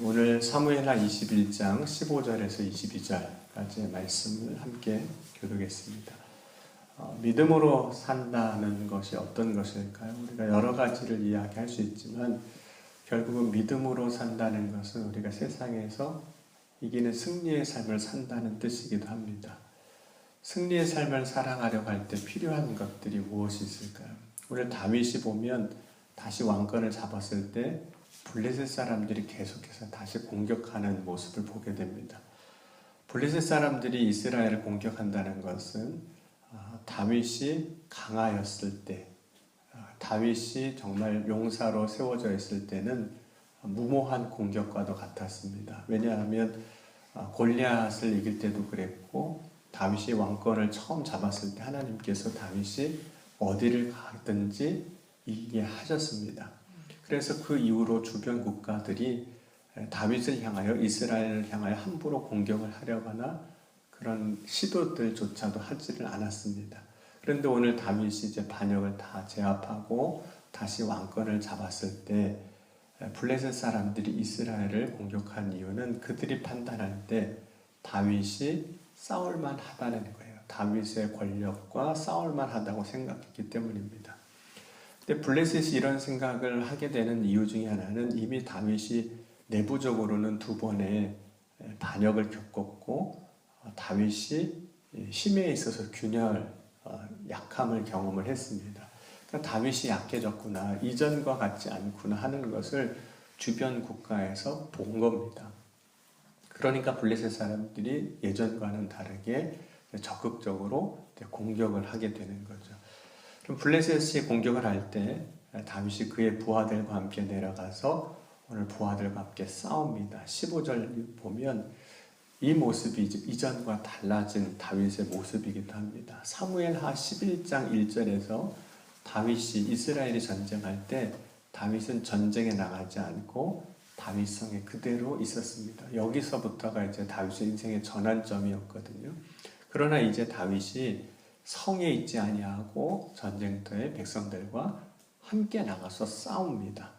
오늘 사무엘하 21장 15절에서 22절까지의 말씀을 함께 교독했습니다. 믿음으로 산다는 것이 어떤 것일까요? 우리가 여러 가지를 이야기할 수 있지만 결국은 믿음으로 산다는 것은 우리가 세상에서 이기는 승리의 삶을 산다는 뜻이기도 합니다. 승리의 삶을 살아가려고 할 때 필요한 것들이 무엇이 있을까요? 오늘 다윗이 보면 다시 왕권을 잡았을 때 블레셋 사람들이 계속해서 다시 공격하는 모습을 보게 됩니다. 블레셋 사람들이 이스라엘을 공격한다는 것은 다윗이 강하였을 때, 다윗이 정말 용사로 세워져 있을 때는 무모한 공격과도 같았습니다. 왜냐하면 골리앗을 이길 때도 그랬고 다윗이 왕권을 처음 잡았을 때 하나님께서 다윗이 어디를 가든지 이기게 하셨습니다. 그래서 그 이후로 주변 국가들이 다윗을 향하여 이스라엘을 향하여 함부로 공격을 하려거나 그런 시도들조차도 하지를 않았습니다. 그런데 오늘 다윗이 이제 반역을 다 제압하고 다시 왕권을 잡았을 때 블레셋 사람들이 이스라엘을 공격한 이유는 그들이 판단할 때 다윗이 싸울만 하다는 거예요. 다윗의 권력과 싸울만 하다고 생각했기 때문입니다. 근데 블레셋이 이런 생각을 하게 되는 이유 중에 하나는 이미 다윗이 내부적으로는 두 번의 반역을 겪었고 다윗이 힘에 있어서 균열, 약함을 경험을 했습니다. 그러니까 다윗이 약해졌구나, 이전과 같지 않구나 하는 것을 주변 국가에서 본 겁니다. 그러니까 블레셋 사람들이 예전과는 다르게 적극적으로 공격을 하게 되는 거죠. 그럼 블레셋이 공격을 할 때 다윗이 그의 부하들과 함께 내려가서 오늘 부하들과 함께 싸웁니다. 15절 보면 이 모습이 이전과 달라진 다윗의 모습이기도 합니다. 사무엘하 11장 1절에서 다윗이 이스라엘이 전쟁할 때 다윗은 전쟁에 나가지 않고 다윗성에 그대로 있었습니다. 여기서부터가 이제 다윗의 인생의 전환점이었거든요. 그러나 이제 다윗이 성에 있지 아니하고 전쟁터에 백성들과 함께 나가서 싸웁니다.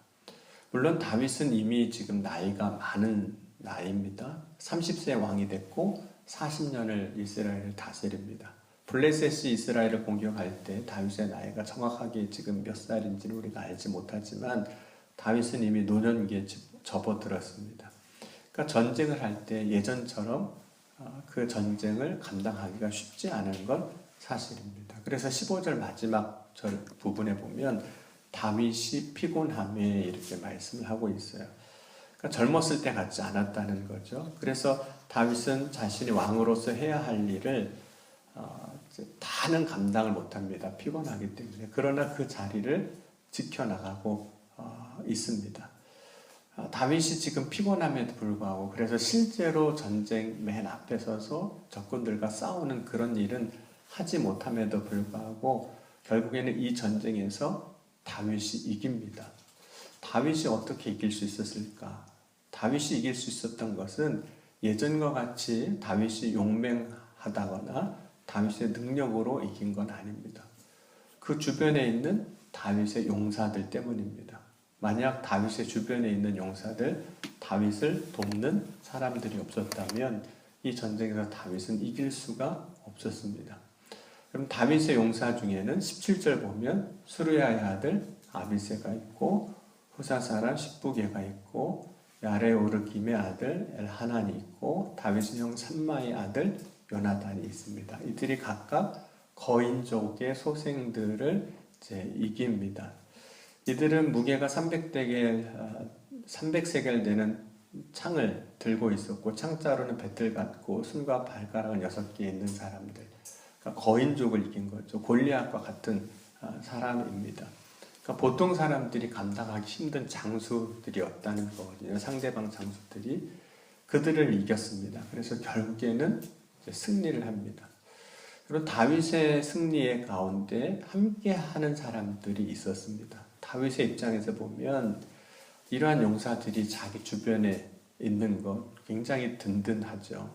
물론 다윗은 이미 지금 나이가 많은 나이입니다. 30세 왕이 됐고 40년을 이스라엘을 다스립니다. 블레셋이 이스라엘을 공격할 때 다윗의 나이가 정확하게 지금 몇 살인지는 우리가 알지 못하지만 다윗은 이미 노년기에 접어들었습니다. 그러니까 전쟁을 할 때 예전처럼 그 전쟁을 감당하기가 쉽지 않은 건 사실입니다. 그래서 15절 마지막 절 부분에 보면 다윗이 피곤함에 이렇게 말씀을 하고 있어요. 그러니까 젊었을 때 같지 않았다는 거죠. 그래서 다윗은 자신이 왕으로서 해야 할 일을 다는 감당을 못합니다. 피곤하기 때문에. 그러나 그 자리를 지켜나가고 있습니다. 다윗이 지금 피곤함에도 불구하고 그래서 실제로 전쟁 맨 앞에 서서 적군들과 싸우는 그런 일은 하지 못함에도 불구하고 결국에는 이 전쟁에서 다윗이 이깁니다. 다윗이 어떻게 이길 수 있었을까? 다윗이 이길 수 있었던 것은 예전과 같이 다윗이 용맹하다거나 다윗의 능력으로 이긴 건 아닙니다. 그 주변에 있는 다윗의 용사들 때문입니다. 만약 다윗의 주변에 있는 용사들, 다윗을 돕는 사람들이 없었다면 이 전쟁에서 다윗은 이길 수가 없었습니다. 그럼 다윗의 용사 중에는 17절 보면 수르야의 아들 아비새가 있고 후사 사람 십부개가 있고 야레오르김의 아들 엘하난이 있고 다윗의 형 삼마의 아들 요나단이 있습니다. 이들이 각각 거인족의 소생들을 이깁니다. 이들은 무게가 300세겔 되는 창을 들고 있었고 창자로는 배틀 같고 손과 발가락은 6개 있는 사람들, 그러니까 거인족을 이긴 거죠. 골리앗과 같은 사람입니다. 그러니까 보통 사람들이 감당하기 힘든 장수들이었다는 거거든요. 상대방 장수들이 그들을 이겼습니다. 그래서 결국에는 승리를 합니다. 그리고 다윗의 승리의 가운데 함께하는 사람들이 있었습니다. 다윗의 입장에서 보면 이러한 용사들이 자기 주변에 있는 것 굉장히 든든하죠.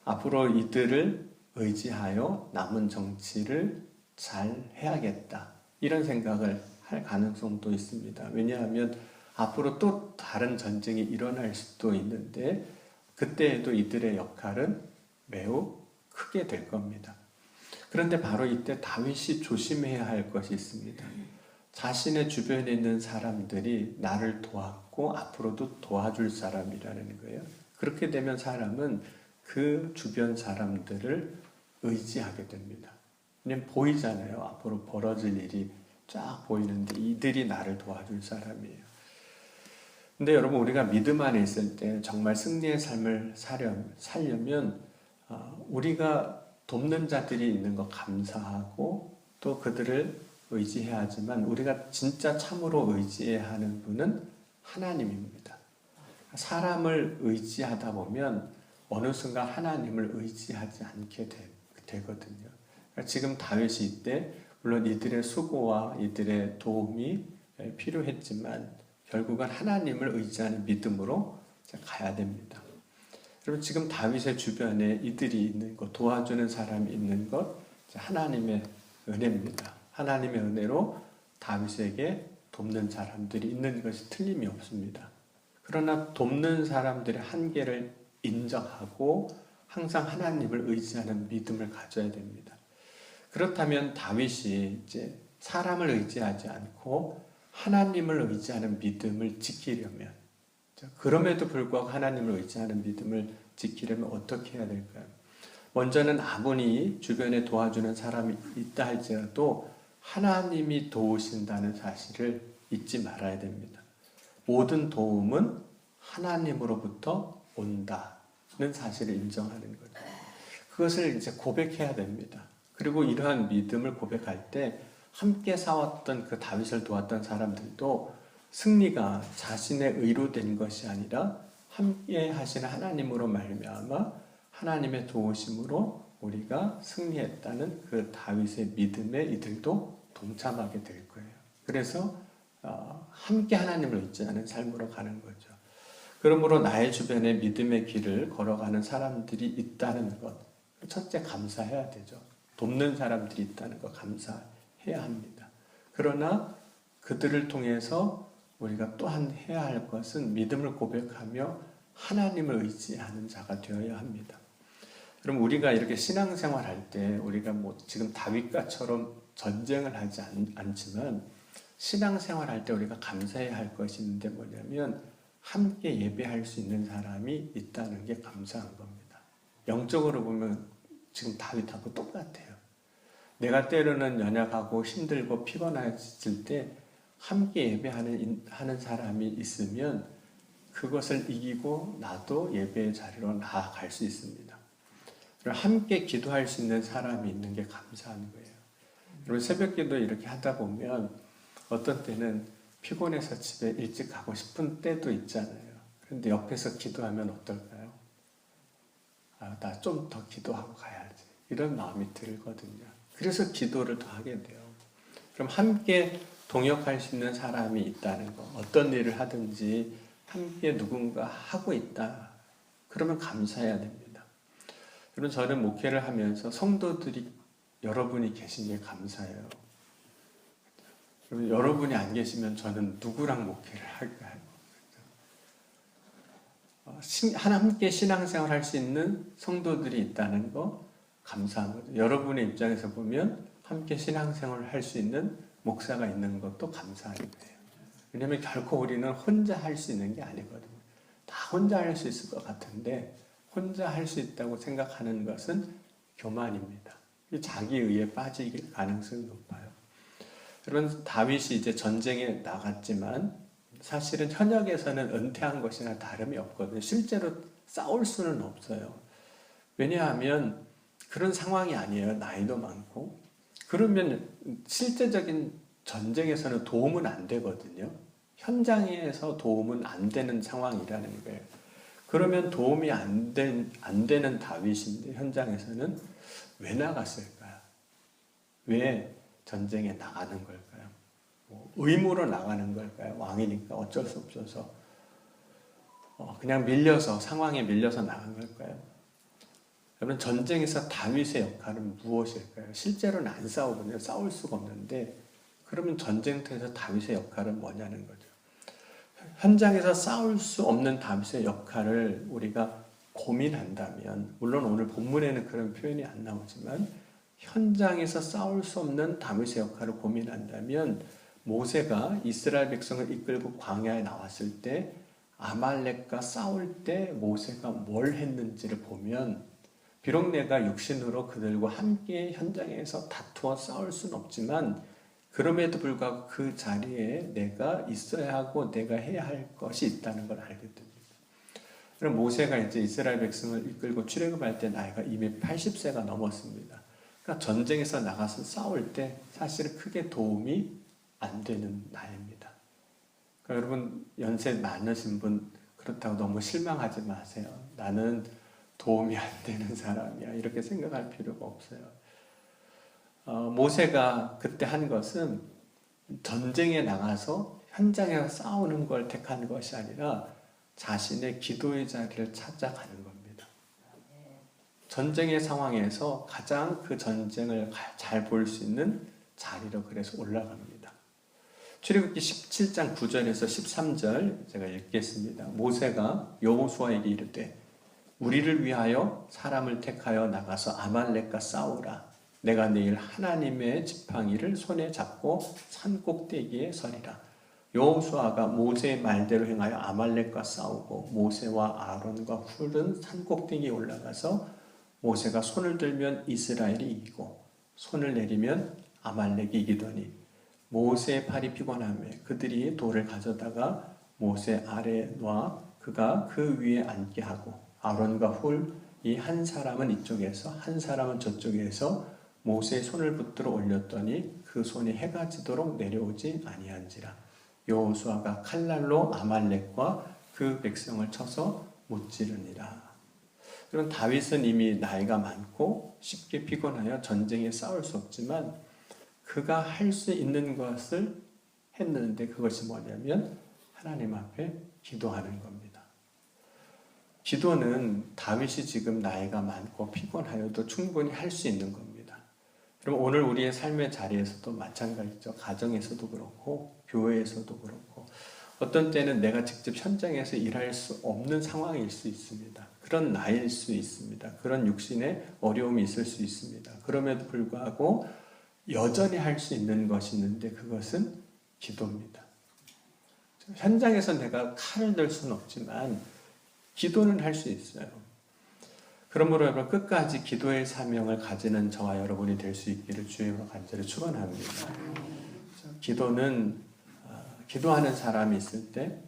앞으로 이들을 의지하여 남은 정치를 잘 해야겠다, 이런 생각을 할 가능성도 있습니다. 왜냐하면 앞으로 또 다른 전쟁이 일어날 수도 있는데 그때에도 이들의 역할은 매우 크게 될 겁니다. 그런데 바로 이때 다윗이 조심해야 할 것이 있습니다. 자신의 주변에 있는 사람들이 나를 도왔고 앞으로도 도와줄 사람이라는 거예요. 그렇게 되면 사람은 그 주변 사람들을 의지하게 됩니다. 그냥 보이잖아요. 앞으로 벌어질 일이 쫙 보이는데 이들이 나를 도와줄 사람이에요. 근데 여러분, 우리가 믿음 안에 있을 때 정말 승리의 삶을 살려면 우리가 돕는 자들이 있는 거 감사하고 또 그들을 의지해야 하지만 우리가 진짜 참으로 의지해야 하는 분은 하나님입니다. 사람을 의지하다 보면 어느 순간 하나님을 의지하지 않게 되거든요. 지금 다윗이 이때 물론 이들의 수고와 이들의 도움이 필요했지만 결국은 하나님을 의지하는 믿음으로 가야 됩니다. 여러분, 지금 다윗의 주변에 이들이 있는 것, 도와주는 사람이 있는 것, 하나님의 은혜입니다. 하나님의 은혜로 다윗에게 돕는 사람들이 있는 것이 틀림이 없습니다. 그러나 돕는 사람들의 한계를 인정하고 항상 하나님을 의지하는 믿음을 가져야 됩니다. 그렇다면 다윗이 이제 사람을 의지하지 않고 하나님을 의지하는 믿음을 지키려면, 그럼에도 불구하고 하나님을 의지하는 믿음을 지키려면 어떻게 해야 될까요? 먼저는 아무리 주변에 도와주는 사람이 있다 할지라도 하나님이 도우신다는 사실을 잊지 말아야 됩니다. 모든 도움은 하나님으로부터 온다는 사실을 인정하는 거죠. 그것을 이제 고백해야 됩니다. 그리고 이러한 믿음을 고백할 때 함께 싸웠던 그 다윗을 도왔던 사람들도 승리가 자신의 의로 된 것이 아니라 함께 하시는 하나님으로 말미암아 하나님의 도우심으로 우리가 승리했다는 그 다윗의 믿음에 이들도 동참하게 될 거예요. 그래서 함께 하나님을 의지하는 삶으로 가는 거죠. 그러므로 나의 주변에 믿음의 길을 걸어가는 사람들이 있다는 것, 첫째 감사해야 되죠. 돕는 사람들이 있다는 것 감사해야 합니다. 그러나 그들을 통해서 우리가 또한 해야 할 것은 믿음을 고백하며 하나님을 의지하는 자가 되어야 합니다. 그럼 우리가 이렇게 신앙생활 할 때 우리가 뭐 지금 다윗과처럼 전쟁을 하지 않지만 신앙생활 할 때 우리가 감사해야 할 것이 있는데 뭐냐면 함께 예배할 수 있는 사람이 있다는 게 감사한 겁니다. 영적으로 보면 지금 다윗하고 똑같아요. 내가 때로는 연약하고 힘들고 피곤해질 때 함께 예배하는 사람이 있으면 그것을 이기고 나도 예배의 자리로 나아갈 수 있습니다. 함께 기도할 수 있는 사람이 있는 게 감사한 거예요. 여러분, 새벽기도 이렇게 하다 보면 어떤 때는 피곤해서 집에 일찍 가고 싶은 때도 있잖아요. 그런데 옆에서 기도하면 어떨까요? 나 좀 더 기도하고 가야지. 이런 마음이 들거든요. 그래서 기도를 더 하게 돼요. 그럼 함께 동역할 수 있는 사람이 있다는 거, 어떤 일을 하든지 함께 누군가 하고 있다. 그러면 감사해야 됩니다. 여러분, 저는 목회를 하면서 성도들이 여러분이 계신 게 감사해요. 여러분이 안 계시면 저는 누구랑 목회를 할까요? 함께 신앙생활 할 수 있는 성도들이 있다는 거 감사한 거죠. 여러분의 입장에서 보면 함께 신앙생활을 할 수 있는 목사가 있는 것도 감사한 거예요. 왜냐하면 결코 우리는 혼자 할 수 있는 게 아니거든요. 다 혼자 할 수 있을 것 같은데 혼자 할 수 있다고 생각하는 것은 교만입니다. 자기 의에 빠질 가능성이 높아요. 여러분, 다윗이 이제 전쟁에 나갔지만 사실은 현역에서는 은퇴한 것이나 다름이 없거든요. 실제로 싸울 수는 없어요. 왜냐하면 그런 상황이 아니에요. 나이도 많고. 그러면 실제적인 전쟁에서는 도움은 안 되거든요. 현장에서 도움은 안 되는 상황이라는 거예요. 그러면 도움이 안 되는 다윗인데 현장에서는 왜 나갔을까요? 왜 전쟁에 나가는 걸까요? 의무로 나가는 걸까요? 왕이니까 어쩔 수 없어서 그냥 상황에 밀려서 나간 걸까요? 여러분, 전쟁에서 다윗의 역할은 무엇일까요? 실제로는 안 싸우거든요. 싸울 수가 없는데 그러면 전쟁터에서 다윗의 역할은 뭐냐는 거죠. 현장에서 싸울 수 없는 다윗의 역할을 우리가 고민한다면, 물론 오늘 본문에는 그런 표현이 안 나오지만 현장에서 싸울 수 없는 다윗의 역할을 고민한다면, 모세가 이스라엘 백성을 이끌고 광야에 나왔을 때 아말렉과 싸울 때 모세가 뭘 했는지를 보면, 비록 내가 육신으로 그들과 함께 현장에서 다투어 싸울 수는 없지만 그럼에도 불구하고 그 자리에 내가 있어야 하고 내가 해야 할 것이 있다는 걸 알게 됩니다. 그럼 모세가 이제 이스라엘 백성을 이끌고 출애굽할 때 나이가 이미 80세가 넘었습니다. 그러니까 전쟁에서 나가서 싸울 때 사실은 크게 도움이 안 되는 나이입니다. 그러니까 여러분, 연세 많으신 분 그렇다고 너무 실망하지 마세요. 나는 도움이 안 되는 사람이야, 이렇게 생각할 필요가 없어요. 모세가 그때 한 것은 전쟁에 나가서 현장에서 싸우는 걸 택한 것이 아니라 자신의 기도의 자리를 찾아가는 겁니다. 전쟁의 상황에서 가장 그 전쟁을 잘 볼 수 있는 자리로 그래서 올라갑니다. 출애굽기 17장 9절에서 13절 제가 읽겠습니다. 모세가 여호수아에게 이르되 우리를 위하여 사람을 택하여 나가서 아말렉과 싸우라. 내가 내일 하나님의 지팡이를 손에 잡고 산 꼭대기에 서리라. 여호수아가 모세의 말대로 행하여 아말렉과 싸우고 모세와 아론과 훌은 산 꼭대기에 올라가서 모세가 손을 들면 이스라엘이 이기고 손을 내리면 아말렉이 이기더니 모세의 팔이 피곤하며 그들이 돌을 가져다가 모세 아래에 놔 그가 그 위에 앉게 하고 아론과 훌 이 한 사람은 이쪽에서 한 사람은 저쪽에서 모세의 손을 붙들어 올렸더니 그 손이 해가 지도록 내려오지 아니한지라. 여호수아가 칼날로 아말렉과 그 백성을 쳐서 무찌르니라. 그럼 다윗은 이미 나이가 많고 쉽게 피곤하여 전쟁에 싸울 수 없지만 그가 할 수 있는 것을 했는데, 그것이 뭐냐면 하나님 앞에 기도하는 겁니다. 기도는 다윗이 지금 나이가 많고 피곤하여도 충분히 할 수 있는 겁니다. 그럼 오늘 우리의 삶의 자리에서도 마찬가지죠. 가정에서도 그렇고 교회에서도 그렇고 어떤 때는 내가 직접 현장에서 일할 수 없는 상황일 수 있습니다. 그런 나이일 수 있습니다. 그런 육신의 어려움이 있을 수 있습니다. 그럼에도 불구하고 여전히 할 수 있는 것이 있는데 그것은 기도입니다. 현장에서 내가 칼을 들 수는 없지만 기도는 할 수 있어요. 그러므로 여러분 끝까지 기도의 사명을 가지는 저와 여러분이 될 수 있기를 주님으로 간절히 축원합니다. 기도는 기도하는 사람이 있을 때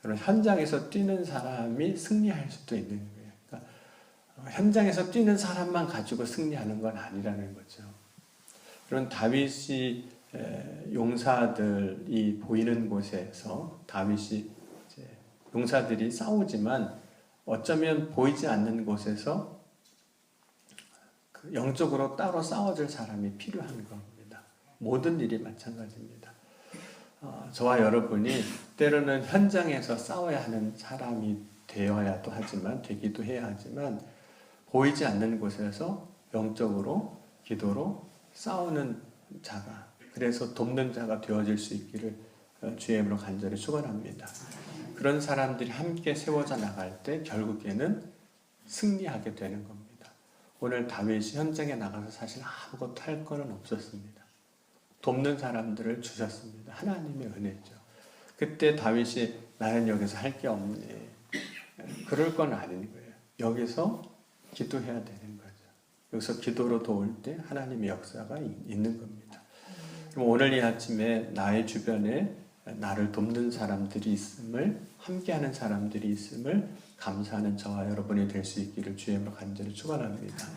현장에서 뛰는 사람이 승리할 수도 있는 거예요. 그러니까 현장에서 뛰는 사람만 가지고 승리하는 건 아니라는 거죠. 그런 다윗이 용사들이 보이는 곳에서 다윗이 용사들이 싸우지만 어쩌면 보이지 않는 곳에서 영적으로 따로 싸워줄 사람이 필요한 겁니다. 모든 일이 마찬가지입니다. 저와 여러분이 때로는 현장에서 싸워야 하는 사람이 되어야도 하지만, 되기도 해야 하지만, 보이지 않는 곳에서 영적으로 기도로 싸우는 자가, 그래서 돕는 자가 되어질 수 있기를 주의 이름으로 간절히 축원합니다. 그런 사람들이 함께 세워져 나갈 때 결국에는 승리하게 되는 겁니다. 오늘 다윗이 현장에 나가서 사실 아무것도 할 거는 없었습니다. 돕는 사람들을 주셨습니다. 하나님의 은혜죠. 그때 다윗이 나는 여기서 할 게 없네, 그럴 건 아닌 거예요. 여기서 기도해야 되는 거죠. 여기서 기도로 도울 때 하나님의 역사가 있는 겁니다. 그럼 오늘 이 아침에 나의 주변에 나를 돕는 사람들이 있음을, 함께하는 사람들이 있음을 감사하는 저와 여러분이 될 수 있기를 주의 이름으로 간절히 축원합니다.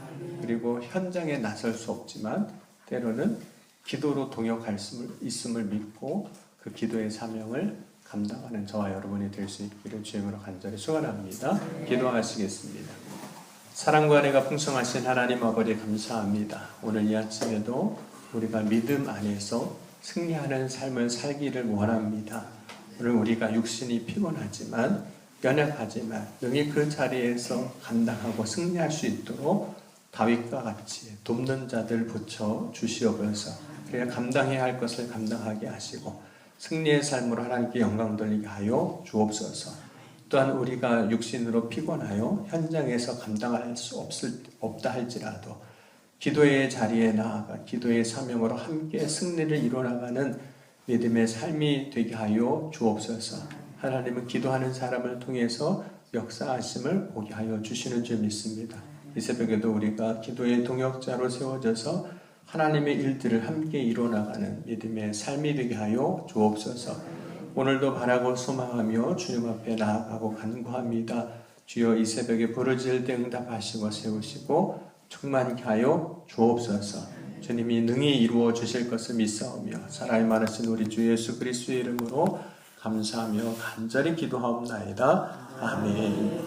그리고 현장에 나설 수 없지만 때로는 기도로 동역할 수 있음을 믿고 그 기도의 사명을 감당하는 저와 여러분이 될 수 있기를 주의 이름으로 간절히 축원합니다. 기도하시겠습니다. 사랑과 은혜가 풍성하신 하나님 아버지 감사합니다. 오늘 이 아침에도 우리가 믿음 안에서 승리하는 삶을 살기를 원합니다. 오늘 우리가 육신이 피곤하지만, 연약하지만 능히 그 자리에서 감당하고 승리할 수 있도록 다윗과 같이 돕는 자들 붙여 주시옵소서. 그래야 감당해야 할 것을 감당하게 하시고 승리의 삶으로 하나님께 영광 돌리게 하여 주옵소서. 또한 우리가 육신으로 피곤하여 현장에서 감당할 수 없다 할지라도 기도의 자리에 나아가 기도의 사명으로 함께 승리를 이뤄나가는 믿음의 삶이 되게 하여 주옵소서. 하나님은 기도하는 사람을 통해서 역사하심을 보게 하여 주시는 줄 믿습니다. 이 새벽에도 우리가 기도의 동역자로 세워져서 하나님의 일들을 함께 이뤄나가는 믿음의 삶이 되게 하여 주옵소서. 오늘도 바라고 소망하며 주님 앞에 나아가고 간구합니다. 주여 이 새벽에 부르짖을 때 응답하시고 세우시고 충만케 하여 주옵소서. 주님이 능히 이루어 주실 것을 믿사오며 사랑이 많으신 우리 주 예수 그리스도의 이름으로 감사하며 간절히 기도하옵나이다. 아멘.